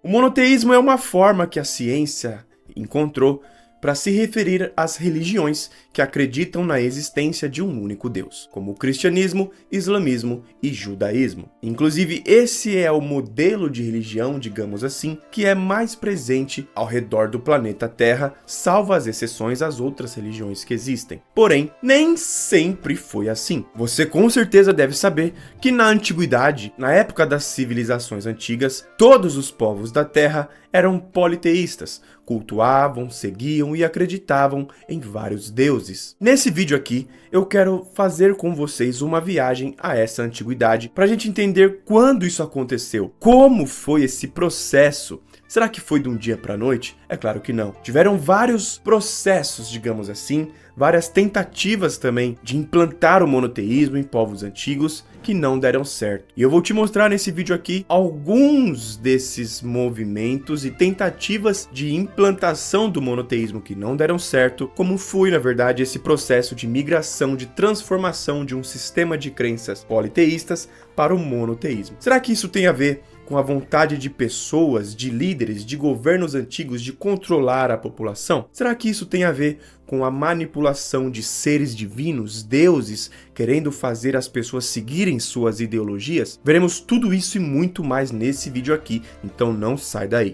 O monoteísmo é uma forma que a ciência encontrou para se referir às religiões que acreditam na existência de um único Deus, como o cristianismo, islamismo e judaísmo. Inclusive, esse é o modelo de religião, digamos assim, que é mais presente ao redor do planeta Terra, salvo as exceções às outras religiões que existem. Porém, nem sempre foi assim. Você com certeza deve saber que na antiguidade, na época das civilizações antigas, todos os povos da Terra eram politeístas, cultuavam, seguiam e acreditavam em vários deuses. Nesse vídeo aqui, eu quero fazer com vocês uma viagem a essa antiguidade para a gente entender quando isso aconteceu, como foi esse processo. Será que foi de um dia para a noite? É claro que não. Tiveram vários processos, digamos assim, várias tentativas também de implantar o monoteísmo em povos antigos que não deram certo. E eu vou te mostrar nesse vídeo aqui alguns desses movimentos e tentativas de implantação do monoteísmo que não deram certo, como foi, na verdade, esse processo de migração, de transformação de um sistema de crenças politeístas para o monoteísmo. Será que isso tem a ver com a vontade de pessoas, de líderes, de governos antigos de controlar a população? Será que isso tem a ver com a manipulação de seres divinos, deuses, querendo fazer as pessoas seguirem suas ideologias? Veremos tudo isso e muito mais nesse vídeo aqui, então não sai daí.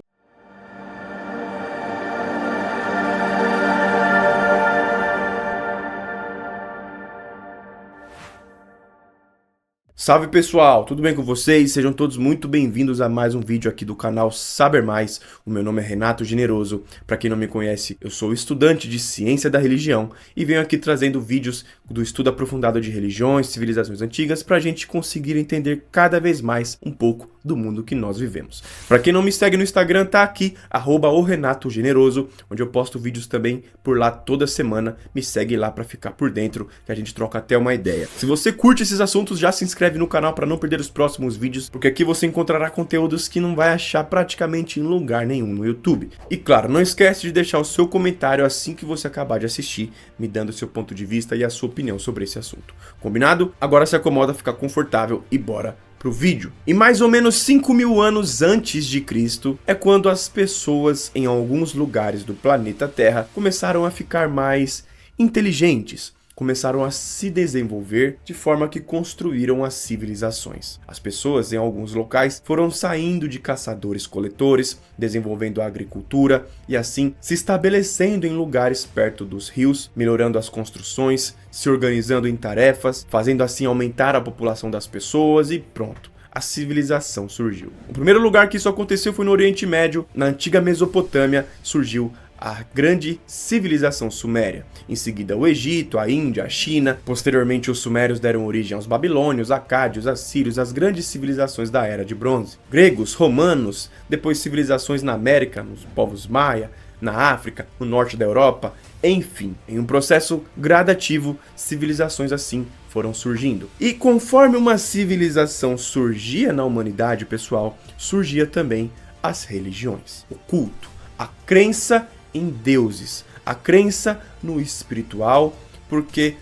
Salve pessoal, tudo bem com vocês? Sejam todos muito bem-vindos a mais um vídeo aqui do canal Saber Mais. O meu nome é Renato Generoso. Para quem não me conhece, eu sou estudante de Ciência da Religião e venho aqui trazendo vídeos do estudo aprofundado de religiões, civilizações antigas, para a gente conseguir entender cada vez mais um pouco do mundo que nós vivemos. Para quem não me segue no Instagram, tá aqui, @o_Renato_Generoso, onde eu posto vídeos também por lá toda semana. Me segue lá para ficar por dentro, que a gente troca até uma ideia. Se você curte esses assuntos, já se inscreve no canal para não perder os próximos vídeos, porque aqui você encontrará conteúdos que não vai achar praticamente em lugar nenhum no YouTube. E claro, não esquece de deixar o seu comentário assim que você acabar de assistir, me dando o seu ponto de vista e a sua opinião sobre esse assunto. Combinado? Agora se acomoda, fica confortável e bora pro vídeo. E mais ou menos 5.000 anos antes de Cristo é quando as pessoas em alguns lugares do planeta Terra começaram a ficar mais inteligentes, começaram a se desenvolver de forma que construíram as civilizações. As pessoas em alguns locais foram saindo de caçadores-coletores, desenvolvendo a agricultura e assim se estabelecendo em lugares perto dos rios, melhorando as construções, se organizando em tarefas, fazendo assim aumentar a população das pessoas e pronto. A civilização surgiu. O primeiro lugar que isso aconteceu foi no Oriente Médio. Na antiga Mesopotâmia surgiu a grande civilização suméria. Em seguida o Egito, a Índia, a China. Posteriormente os sumérios deram origem aos babilônios, acádios, assírios, as grandes civilizações da Era de Bronze. Gregos, romanos, depois civilizações na América, nos povos maia, na África, no norte da Europa. Enfim, em um processo gradativo, civilizações assim foram surgindo. E conforme uma civilização surgia na humanidade, pessoal, surgia também as religiões, o culto, a crença em deuses, a crença no espiritual, porque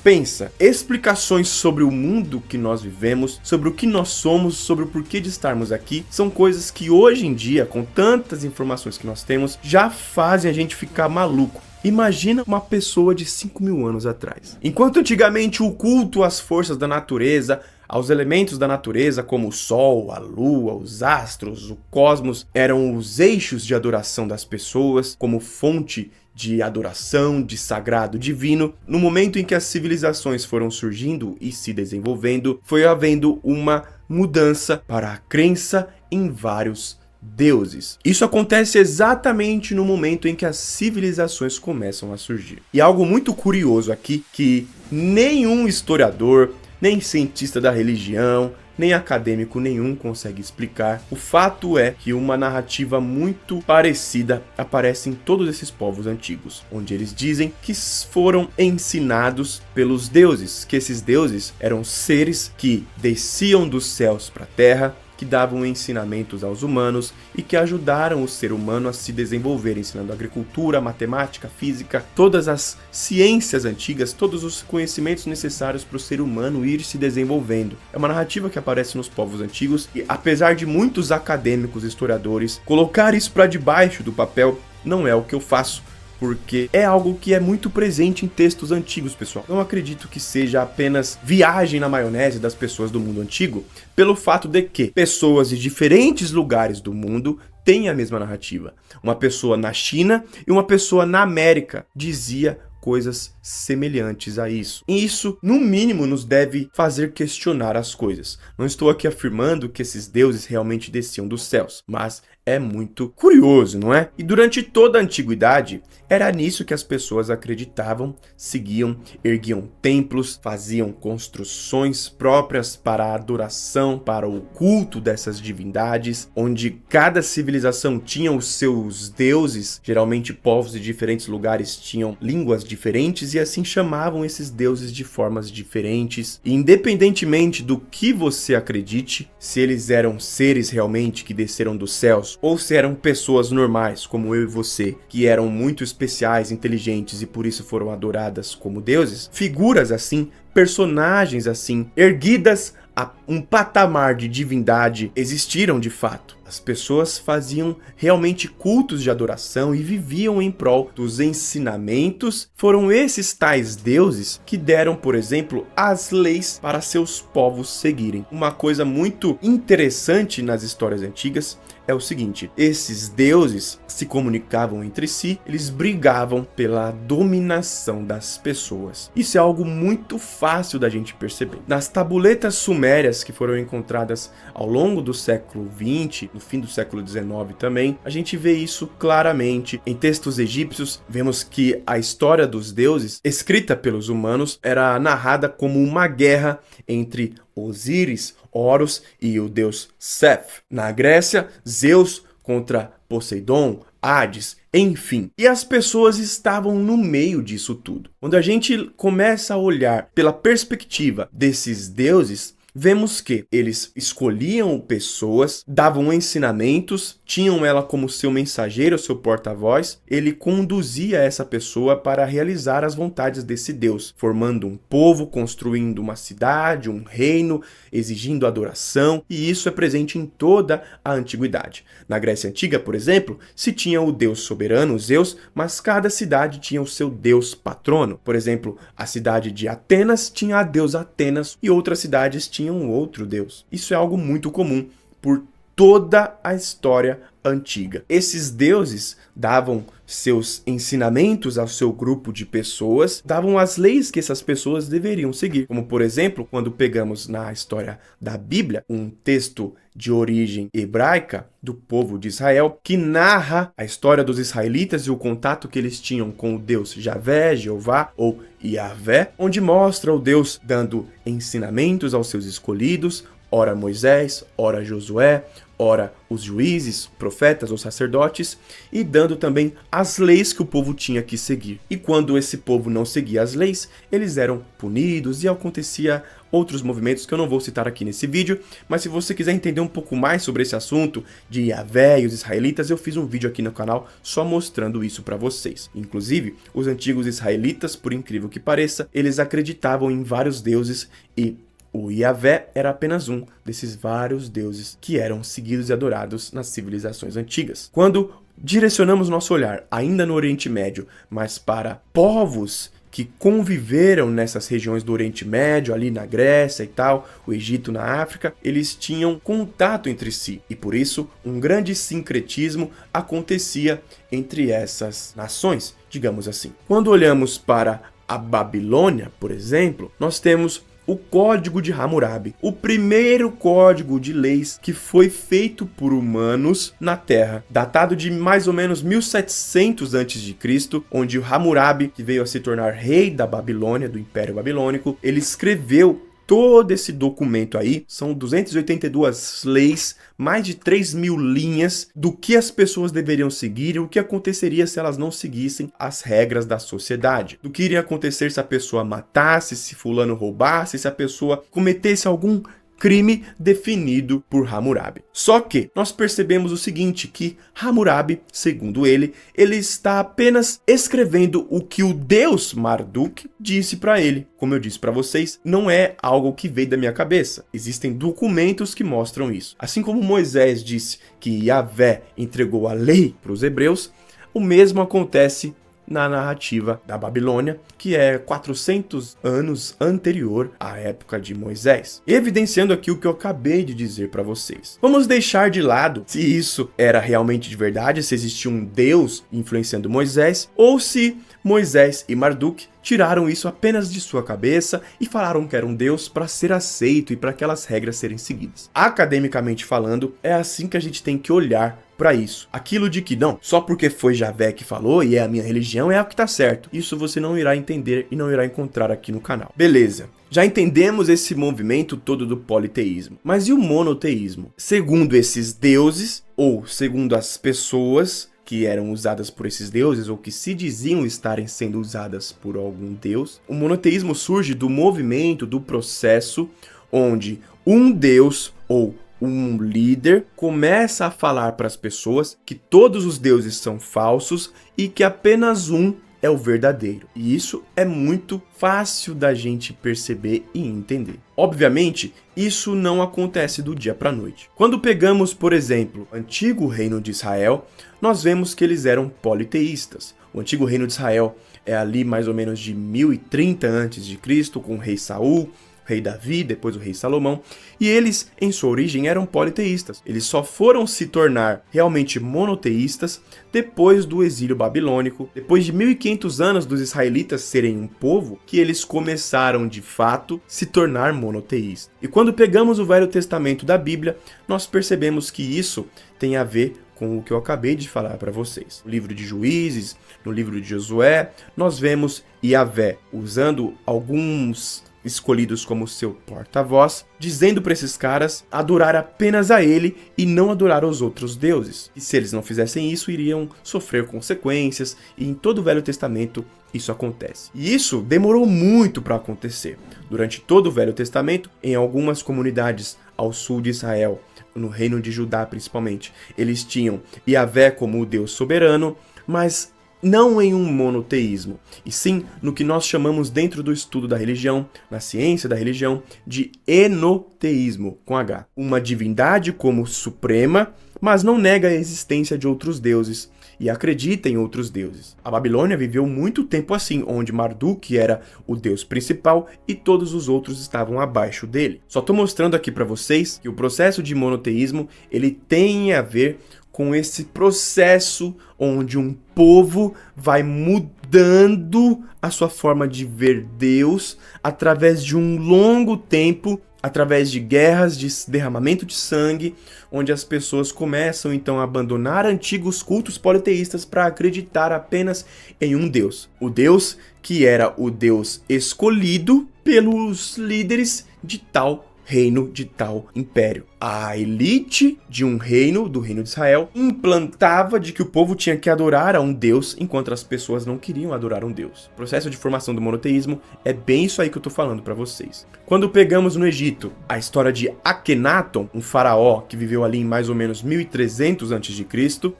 pensa, explicações sobre o mundo que nós vivemos, sobre o que nós somos, sobre o porquê de estarmos aqui, são coisas que hoje em dia, com tantas informações que nós temos, já fazem a gente ficar maluco. Imagina uma pessoa de 5.000 anos atrás. Enquanto antigamente o culto às forças da natureza, aos elementos da natureza como o sol, a lua, os astros, o cosmos, eram os eixos de adoração das pessoas, como fonte de adoração, de sagrado divino, no momento em que as civilizações foram surgindo e se desenvolvendo, foi havendo uma mudança para a crença em vários deuses. Isso acontece exatamente no momento em que as civilizações começam a surgir. E algo muito curioso aqui, que nenhum historiador, nem cientista da religião, nem acadêmico nenhum consegue explicar. O fato é que uma narrativa muito parecida aparece em todos esses povos antigos, onde eles dizem que foram ensinados pelos deuses, que esses deuses eram seres que desciam dos céus para a terra, que que davam ensinamentos aos humanos e que ajudaram o ser humano a se desenvolver, ensinando agricultura, matemática, física, todas as ciências antigas, todos os conhecimentos necessários para o ser humano ir se desenvolvendo. É uma narrativa que aparece nos povos antigos e, apesar de muitos acadêmicos e historiadores colocar isso para debaixo do papel, não é o que eu faço, porque é algo que é muito presente em textos antigos, pessoal. Não acredito que seja apenas viagem na maionese das pessoas do mundo antigo, pelo fato de que pessoas de diferentes lugares do mundo têm a mesma narrativa. Uma pessoa na China e uma pessoa na América dizia coisas semelhantes a isso. E isso, no mínimo, nos deve fazer questionar as coisas. Não estou aqui afirmando que esses deuses realmente desciam dos céus, mas é muito curioso, não é? E durante toda a antiguidade, era nisso que as pessoas acreditavam, seguiam, erguiam templos, faziam construções próprias para a adoração, para o culto dessas divindades, onde cada civilização tinha os seus deuses, geralmente povos de diferentes lugares tinham línguas diferentes e assim chamavam esses deuses de formas diferentes. E independentemente do que você acredite, se eles eram seres realmente que desceram dos céus, ou se eram pessoas normais, como eu e você, que eram muito especiais, inteligentes e por isso foram adoradas como deuses, figuras assim, personagens assim, erguidas a um patamar de divindade, existiram de fato. As pessoas faziam realmente cultos de adoração e viviam em prol dos ensinamentos. Foram esses tais deuses que deram, por exemplo, as leis para seus povos seguirem. Uma coisa muito interessante nas histórias antigas é o seguinte: esses deuses se comunicavam entre si, eles brigavam pela dominação das pessoas. Isso é algo muito fácil da gente perceber. Nas tabuletas sumérias que foram encontradas ao longo do século XX, no fim do século XIX também, a gente vê isso claramente. Em textos egípcios, vemos que a história dos deuses, escrita pelos humanos, era narrada como uma guerra entre Osíris, Horus e o deus Seth. Na Grécia, Zeus contra Poseidon, Hades, enfim. E as pessoas estavam no meio disso tudo. Quando a gente começa a olhar pela perspectiva desses deuses, vemos que eles escolhiam pessoas, davam ensinamentos, tinham ela como seu mensageiro, seu porta-voz. Ele conduzia essa pessoa para realizar as vontades desse Deus, formando um povo, construindo uma cidade, um reino, exigindo adoração, e isso é presente em toda a antiguidade. Na Grécia Antiga, por exemplo, se tinha o deus soberano, Zeus, mas cada cidade tinha o seu deus patrono. Por exemplo, a cidade de Atenas tinha a deusa Atenas e outras cidades tinham um outro deus. Isso é algo muito comum por toda a história antiga. Esses deuses davam seus ensinamentos ao seu grupo de pessoas, davam as leis que essas pessoas deveriam seguir. Como, por exemplo, quando pegamos na história da Bíblia, um texto de origem hebraica do povo de Israel, que narra a história dos israelitas e o contato que eles tinham com o Deus Javé, Jeová ou Yahvé, onde mostra o Deus dando ensinamentos aos seus escolhidos, ora Moisés, ora Josué, ora os juízes, profetas ou sacerdotes, e dando também as leis que o povo tinha que seguir. E quando esse povo não seguia as leis, eles eram punidos e acontecia outros movimentos que eu não vou citar aqui nesse vídeo, mas se você quiser entender um pouco mais sobre esse assunto de Yahvé e os israelitas, eu fiz um vídeo aqui no canal só mostrando isso para vocês. Inclusive, os antigos israelitas, por incrível que pareça, eles acreditavam em vários deuses e o Yahvé era apenas um desses vários deuses que eram seguidos e adorados nas civilizações antigas. Quando direcionamos nosso olhar ainda no Oriente Médio, mas para povos que conviveram nessas regiões do Oriente Médio, ali na Grécia e tal, o Egito na África, eles tinham contato entre si e por isso um grande sincretismo acontecia entre essas nações, digamos assim. Quando olhamos para a Babilônia, por exemplo, nós temos o Código de Hammurabi, o primeiro código de leis que foi feito por humanos na Terra, datado de mais ou menos 1700 a.C., onde o Hammurabi, que veio a se tornar rei da Babilônia, do Império Babilônico, ele escreveu todo esse documento aí. São 282 leis, mais de 3.000 linhas do que as pessoas deveriam seguir e o que aconteceria se elas não seguissem as regras da sociedade. Do que iria acontecer se a pessoa matasse, se fulano roubasse, se a pessoa cometesse algum crime definido por Hammurabi. Só que nós percebemos o seguinte, que Hammurabi, segundo ele está apenas escrevendo o que o deus Marduk disse para ele. Como eu disse para vocês, não é algo que veio da minha cabeça. Existem documentos que mostram isso. Assim como Moisés disse que Yahvé entregou a lei para os hebreus, o mesmo acontece na narrativa da Babilônia, que é 400 anos anterior à época de Moisés, evidenciando aqui o que eu acabei de dizer para vocês. Vamos deixar de lado se isso era realmente de verdade, se existia um Deus influenciando Moisés, ou se Moisés e Marduk tiraram isso apenas de sua cabeça e falaram que era um Deus para ser aceito e para aquelas regras serem seguidas. Academicamente falando, é assim que a gente tem que olhar para isso. Aquilo de que não, só porque foi Yahvé que falou e é a minha religião, é o que tá certo. Isso você não irá entender e não irá encontrar aqui no canal. Beleza. Já entendemos esse movimento todo do politeísmo. Mas e o monoteísmo? Segundo esses deuses, ou segundo as pessoas que eram usadas por esses deuses, ou que se diziam estarem sendo usadas por algum deus, o monoteísmo surge do movimento, do processo, onde um deus ou um líder começa a falar para as pessoas que todos os deuses são falsos e que apenas um é o verdadeiro. E isso é muito fácil da gente perceber e entender. Obviamente, isso não acontece do dia para a noite. Quando pegamos, por exemplo, o antigo reino de Israel, nós vemos que eles eram politeístas. O antigo reino de Israel é ali mais ou menos de 1030 a.C., com o rei Saul, o rei Davi, depois o rei Salomão, e eles, em sua origem, eram politeístas. Eles só foram se tornar realmente monoteístas depois do exílio babilônico, depois de 1500 anos dos israelitas serem um povo, que eles começaram, de fato, se tornar monoteístas. E quando pegamos o Velho Testamento da Bíblia, nós percebemos que isso tem a ver com o que eu acabei de falar para vocês. No livro de Juízes, no livro de Josué, nós vemos Yahvé usando alguns escolhidos como seu porta-voz, dizendo para esses caras adorar apenas a ele e não adorar aos outros deuses. E se eles não fizessem isso, iriam sofrer consequências, e em todo o Velho Testamento isso acontece. E isso demorou muito para acontecer. Durante todo o Velho Testamento, em algumas comunidades ao sul de Israel, no reino de Judá principalmente, eles tinham Yahvé como o Deus soberano, mas não em um monoteísmo, e sim no que nós chamamos dentro do estudo da religião, na ciência da religião, de enoteísmo, com H. Uma divindade como suprema, mas não nega a existência de outros deuses e acredita em outros deuses. A Babilônia viveu muito tempo assim, onde Marduk era o deus principal e todos os outros estavam abaixo dele. Só estou mostrando aqui para vocês que o processo de monoteísmo ele tem a ver com esse processo onde um povo vai mudando a sua forma de ver Deus através de um longo tempo, através de guerras, de derramamento de sangue, onde as pessoas começam então a abandonar antigos cultos politeístas para acreditar apenas em um Deus. O Deus que era o Deus escolhido pelos líderes de tal reino, de tal império. A elite de um reino, do reino de Israel, implantava de que o povo tinha que adorar a um Deus, enquanto as pessoas não queriam adorar um Deus. O processo de formação do monoteísmo é bem isso aí que eu tô falando para vocês. Quando pegamos no Egito a história de Akhenaton, um faraó que viveu ali em mais ou menos 1300 a.C.,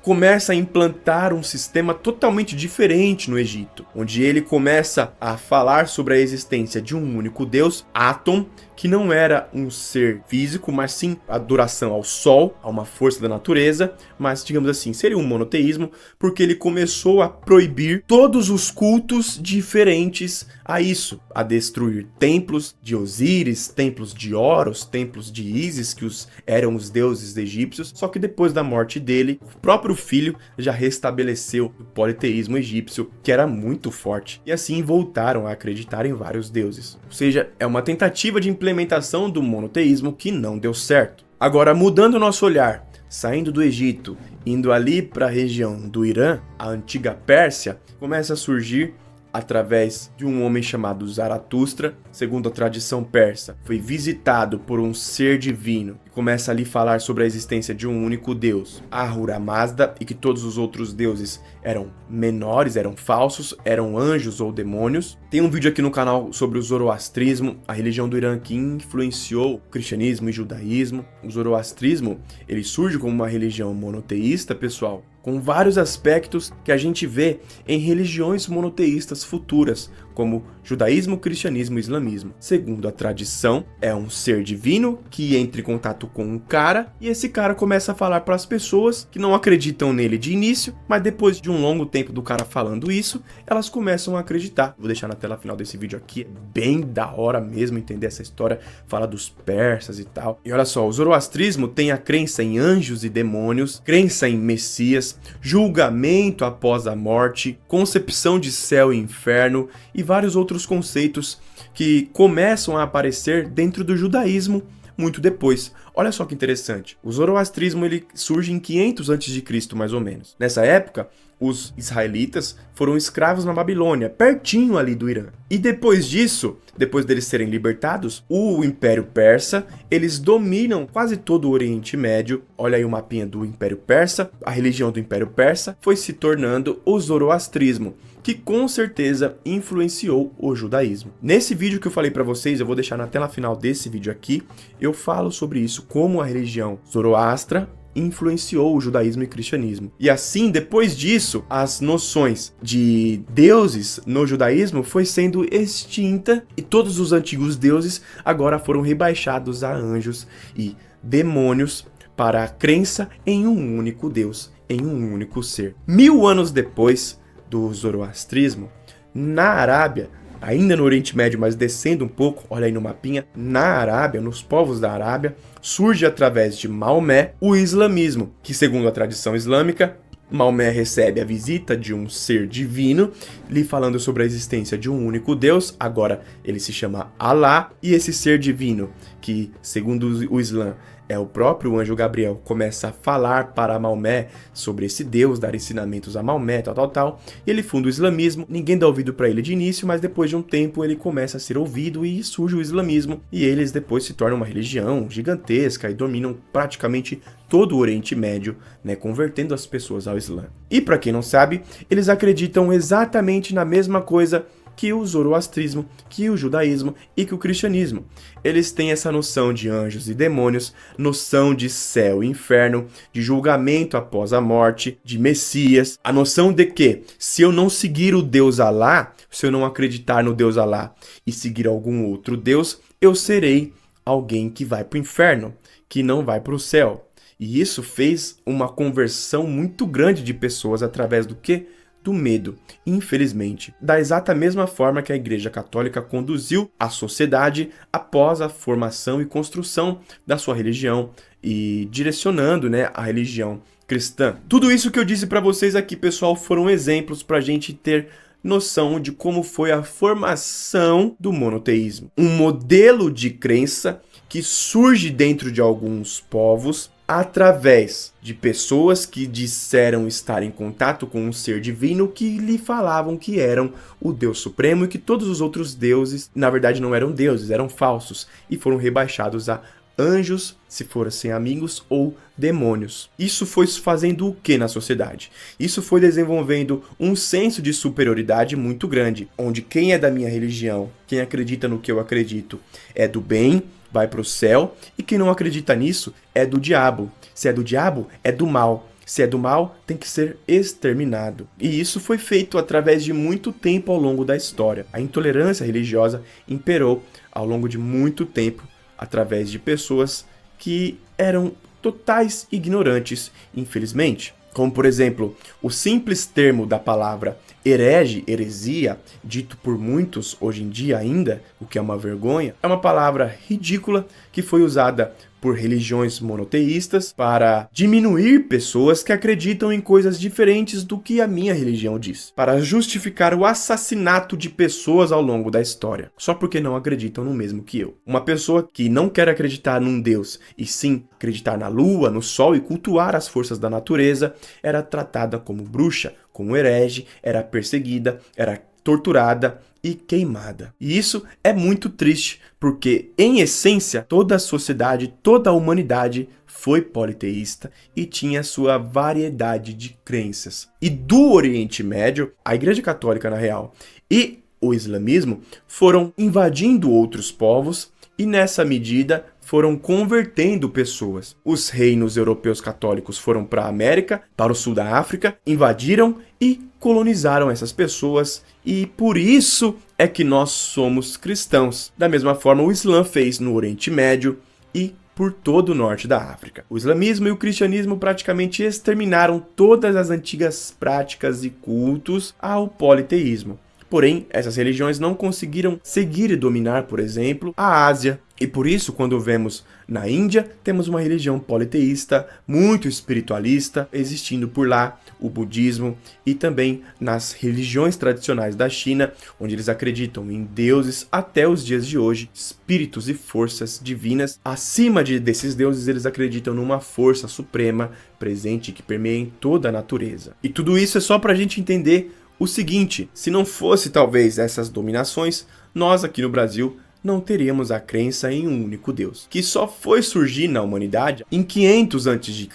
começa a implantar um sistema totalmente diferente no Egito, onde ele começa a falar sobre a existência de um único Deus, Aton, que não era um ser físico, mas sim adoração ao sol, a uma força da natureza, mas, digamos assim, seria um monoteísmo, porque ele começou a proibir todos os cultos diferentes a isso, a destruir templos de Osíris, templos de Horus, templos de Ísis, que eram os deuses egípcios, só que depois da morte dele, o próprio filho já restabeleceu o politeísmo egípcio, que era muito forte, e assim voltaram a acreditar em vários deuses. Ou seja, é uma tentativa de implementação do monoteísmo que não deu certo. Agora, mudando o nosso olhar, saindo do Egito, indo ali para a região do Irã, a antiga Pérsia, começa a surgir através de um homem chamado Zaratustra, segundo a tradição persa, foi visitado por um ser divino, que começa ali a falar sobre a existência de um único Deus, Ahura Mazda, e que todos os outros deuses eram menores, eram falsos, eram anjos ou demônios. Tem um vídeo aqui no canal sobre o zoroastrismo, a religião do Irã que influenciou o cristianismo e judaísmo. O zoroastrismo, ele surge como uma religião monoteísta, pessoal, com vários aspectos que a gente vê em religiões monoteístas futuras, como judaísmo, cristianismo e islamismo. Segundo a tradição, é um ser divino que entra em contato com um cara, e esse cara começa a falar para as pessoas que não acreditam nele de início, mas depois de um longo tempo do cara falando isso, elas começam a acreditar. Vou deixar na tela final desse vídeo aqui, é bem da hora mesmo entender essa história, fala dos persas e tal. E olha só, o zoroastrismo tem a crença em anjos e demônios, crença em Messias, julgamento após a morte, concepção de céu e inferno e vários outros conceitos que começam a aparecer dentro do judaísmo muito depois. Olha só que interessante. O zoroastrismo ele surge em 500 a.C., mais ou menos. Nessa época, os israelitas foram escravos na Babilônia, pertinho ali do Irã. E depois disso, depois deles serem libertados, o Império Persa, eles dominam quase todo o Oriente Médio. Olha aí o mapinha do Império Persa. A religião do Império Persa foi se tornando o zoroastrismo, que com certeza influenciou o judaísmo. Nesse vídeo que eu falei para vocês, eu vou deixar na tela final desse vídeo aqui, eu falo sobre isso, como a religião zoroastra influenciou o judaísmo e o cristianismo. E assim, depois disso, as noções de deuses no judaísmo foi sendo extinta e todos os antigos deuses agora foram rebaixados a anjos e demônios para a crença em um único Deus, em um único ser. 1000 anos depois do zoroastrismo, na Arábia, ainda no Oriente Médio, mas descendo um pouco, olha aí no mapinha, na Arábia, nos povos da Arábia, surge através de Maomé o islamismo, que segundo a tradição islâmica, Maomé recebe a visita de um ser divino, lhe falando sobre a existência de um único Deus, agora ele se chama Alá, e esse ser divino, que segundo o Islã é o próprio anjo Gabriel, começa a falar para Maomé sobre esse Deus, dar ensinamentos a Maomé, tal, e ele funda o islamismo. Ninguém dá ouvido para ele de início, mas depois de um tempo ele começa a ser ouvido e surge o islamismo, e eles depois se tornam uma religião gigantesca e dominam praticamente todo o Oriente Médio, né, convertendo as pessoas ao Islã. E para quem não sabe, eles acreditam exatamente na mesma coisa que o zoroastrismo, que o judaísmo e que o cristianismo. Eles têm essa noção de anjos e demônios, noção de céu e inferno, de julgamento após a morte, de Messias, a noção de que se eu não seguir o Deus Alá, se eu não acreditar no Deus Alá e seguir algum outro Deus, eu serei alguém que vai para o inferno, que não vai para o céu. E isso fez uma conversão muito grande de pessoas através do quê? Do medo, infelizmente, da exata mesma forma que a Igreja Católica conduziu a sociedade após a formação e construção da sua religião e direcionando, né, a religião cristã. Tudo isso que eu disse para vocês aqui, pessoal, foram exemplos para a gente ter noção de como foi a formação do monoteísmo. Um modelo de crença que surge dentro de alguns povos através de pessoas que disseram estar em contato com um ser divino que lhe falavam que eram o Deus Supremo e que todos os outros deuses, na verdade, não eram deuses, eram falsos e foram rebaixados a anjos, se fossem amigos, ou demônios. Isso foi fazendo o que na sociedade? Isso foi desenvolvendo um senso de superioridade muito grande, onde quem é da minha religião, quem acredita no que eu acredito, é do bem, vai para o céu, e quem não acredita nisso é do diabo. Se é do diabo, é do mal. Se é do mal, tem que ser exterminado. E isso foi feito através de muito tempo ao longo da história. A intolerância religiosa imperou ao longo de muito tempo, através de pessoas que eram totais ignorantes, infelizmente. Como, por exemplo, o simples termo da palavra herege, heresia, dito por muitos hoje em dia ainda, o que é uma vergonha, é uma palavra ridícula que foi usada por religiões monoteístas para diminuir pessoas que acreditam em coisas diferentes do que a minha religião diz, para justificar o assassinato de pessoas ao longo da história, só porque não acreditam no mesmo que eu. Uma pessoa que não quer acreditar num Deus, e sim acreditar na lua, no sol e cultuar as forças da natureza, era tratada como bruxa, como herege, era perseguida, era torturada e queimada. E isso é muito triste, porque, em essência, toda a sociedade, toda a humanidade foi politeísta e tinha sua variedade de crenças. E do Oriente Médio, a Igreja Católica, na real, e o islamismo foram invadindo outros povos e, nessa medida, foram convertendo pessoas. Os reinos europeus católicos foram para a América, para o sul da África, invadiram e colonizaram essas pessoas, e por isso é que nós somos cristãos. Da mesma forma, o Islã fez no Oriente Médio e por todo o norte da África. O islamismo e o cristianismo praticamente exterminaram todas as antigas práticas e cultos ao politeísmo. Porém, essas religiões não conseguiram seguir e dominar, por exemplo, a Ásia. E por isso, quando vemos na Índia, temos uma religião politeísta, muito espiritualista, existindo por lá o budismo, e também nas religiões tradicionais da China, onde eles acreditam em deuses até os dias de hoje, espíritos e forças divinas. Acima desses deuses, eles acreditam numa força suprema presente que permeia em toda a natureza. E tudo isso é só para a gente entender o seguinte: se não fosse talvez essas dominações, nós aqui no Brasil não teríamos a crença em um único Deus, que só foi surgir na humanidade em 500 a.C.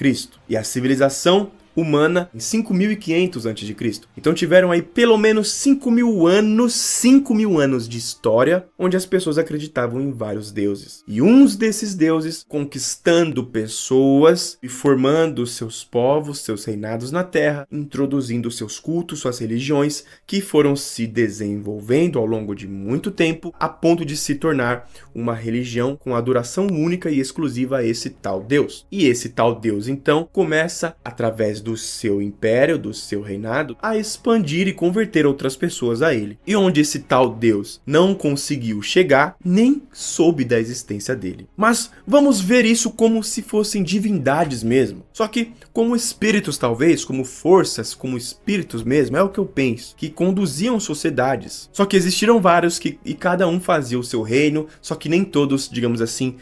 e a civilização humana em 5.500 a.C. Então tiveram aí pelo menos 5.000 anos de história onde as pessoas acreditavam em vários deuses. E uns desses deuses conquistando pessoas e formando seus povos, seus reinados na terra, introduzindo seus cultos, suas religiões, que foram se desenvolvendo ao longo de muito tempo, a ponto de se tornar uma religião com adoração única e exclusiva a esse tal Deus. E esse tal Deus, então, começa, através do seu império, do seu reinado, a expandir e converter outras pessoas a ele. E onde esse tal Deus não conseguiu chegar, nem soube da existência dele. Mas vamos ver isso como se fossem divindades mesmo. Só que como espíritos talvez, como forças, como espíritos mesmo, é o que eu penso, que conduziam sociedades. Só que existiram vários e cada um fazia o seu reino, só que nem todos, digamos assim,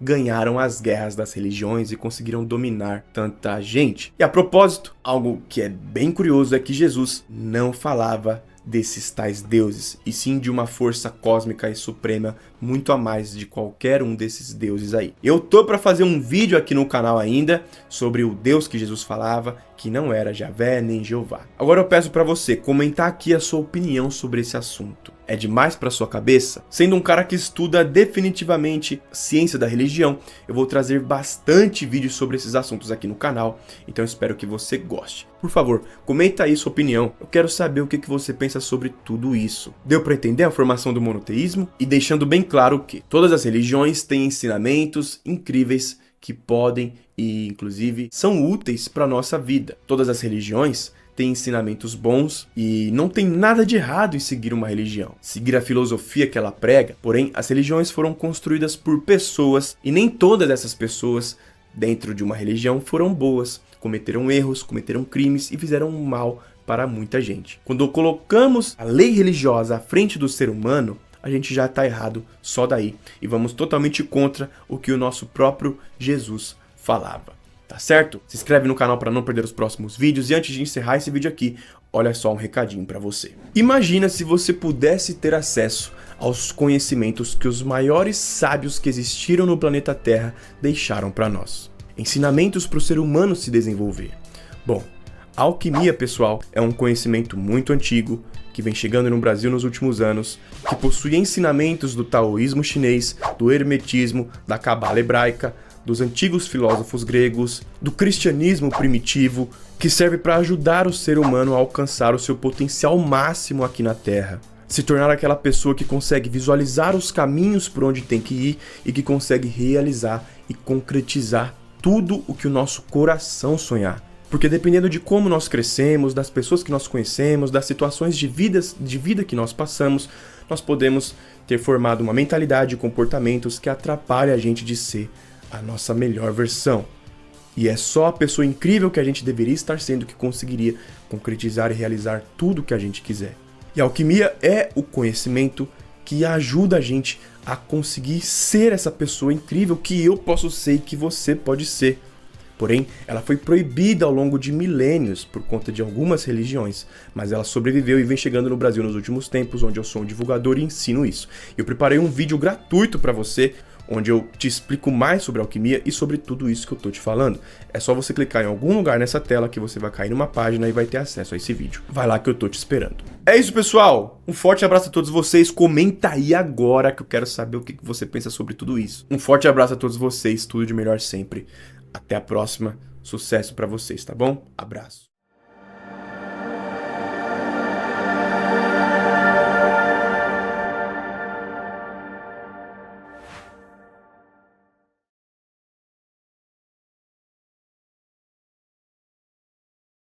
ganharam as guerras das religiões e conseguiram dominar tanta gente. E a propósito, algo que é bem curioso é que Jesus não falava desses tais deuses, e sim de uma força cósmica e suprema muito a mais de qualquer um desses deuses aí. Eu tô para fazer um vídeo aqui no canal ainda sobre o Deus que Jesus falava, que não era Javé nem Jeová. Agora eu peço para você comentar aqui a sua opinião sobre esse assunto. É demais para sua cabeça? Sendo um cara que estuda definitivamente ciência da religião, eu vou trazer bastante vídeos sobre esses assuntos aqui no canal, então eu espero que você goste. Por favor, comenta aí sua opinião, eu quero saber o que você pensa sobre tudo isso. Deu para entender a formação do monoteísmo? E deixando bem claro que todas as religiões têm ensinamentos incríveis que podem e inclusive são úteis para a nossa vida. Todas as religiões têm ensinamentos bons e não tem nada de errado em seguir uma religião, seguir a filosofia que ela prega. Porém, as religiões foram construídas por pessoas e nem todas essas pessoas dentro de uma religião foram boas, cometeram erros, cometeram crimes e fizeram mal para muita gente. Quando colocamos a lei religiosa à frente do ser humano, a gente já está errado só daí e vamos totalmente contra o que o nosso próprio Jesus falava. Tá certo? Se inscreve no canal para não perder os próximos vídeos, e antes de encerrar esse vídeo aqui, olha só um recadinho para você. Imagina se você pudesse ter acesso aos conhecimentos que os maiores sábios que existiram no planeta Terra deixaram para nós. Ensinamentos para o ser humano se desenvolver. Bom, a alquimia, pessoal, é um conhecimento muito antigo, que vem chegando no Brasil nos últimos anos, que possui ensinamentos do taoísmo chinês, do hermetismo, da cabala hebraica, dos antigos filósofos gregos, do cristianismo primitivo, que serve para ajudar o ser humano a alcançar o seu potencial máximo aqui na Terra. Se tornar aquela pessoa que consegue visualizar os caminhos por onde tem que ir e que consegue realizar e concretizar tudo o que o nosso coração sonhar. Porque dependendo de como nós crescemos, das pessoas que nós conhecemos, das situações de vida que nós passamos, nós podemos ter formado uma mentalidade e comportamentos que atrapalham a gente de ser a nossa melhor versão. E é só a pessoa incrível que a gente deveria estar sendo que conseguiria concretizar e realizar tudo o que a gente quiser. E a alquimia é o conhecimento que ajuda a gente a conseguir ser essa pessoa incrível que eu posso ser e que você pode ser. Porém, ela foi proibida ao longo de milênios por conta de algumas religiões, mas ela sobreviveu e vem chegando no Brasil nos últimos tempos, onde eu sou um divulgador e ensino isso. Eu preparei um vídeo gratuito para você, onde eu te explico mais sobre alquimia e sobre tudo isso que eu tô te falando. É só você clicar em algum lugar nessa tela que você vai cair numa página e vai ter acesso a esse vídeo. Vai lá que eu tô te esperando. É isso, pessoal! Um forte abraço a todos vocês. Comenta aí agora que eu quero saber o que você pensa sobre tudo isso. Um forte abraço a todos vocês. Tudo de melhor sempre. Até a próxima. Sucesso pra vocês, tá bom? Abraço.